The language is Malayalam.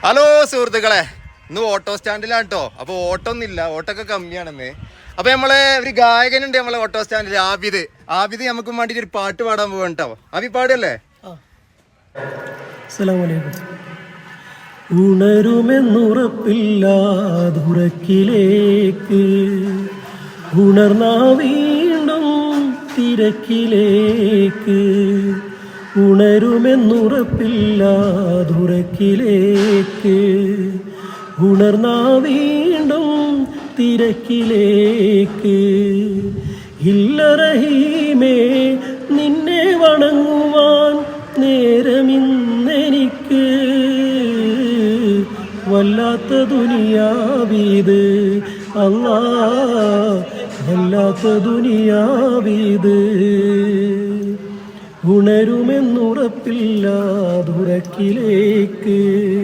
ഹലോ സുഹൃത്തുക്കളെ, ഇന്ന് ഓട്ടോ സ്റ്റാൻഡിലാണ് കേട്ടോ. അപ്പോൾ ഓട്ടോ ഒന്നുമില്ല, ഓട്ടോ ഒക്കെ കമ്മിയാണെന്ന്. അപ്പോൾ നമ്മളെ ഒരു ഗായകനുണ്ട് നമ്മളെ ഓട്ടോ സ്റ്റാൻഡിൽ, ആബിദ് നമുക്ക് വേണ്ടിയിട്ട് ഒരു പാട്ട് പാടാൻ പോവാണ് കേട്ടോ. ആബി പാടല്ലേ? ഉണരുമെന്നുറപ്പില്ലാതുറക്കിലേക്ക് ഉണർന്നാ വീണ്ടും തിരക്കിലേക്ക്. ഉണരുമെന്നുറപ്പില്ലാതുറക്കിലേക്ക് ഉണർന്നാ വീണ്ടും തിരക്കിലേക്ക്. ഇല്ല റഹീമേ, നിന്നെ വണങ്ങുവാൻ നേരമിന്നെനിക്ക്. വല്ലാത്ത ദുനിയാവീത് അല്ലാ, വല്ലാത്ത ദുനിയാവീത്. ഉണരുമെന്നുറപ്പില്ലാതുറക്കിലേക്ക്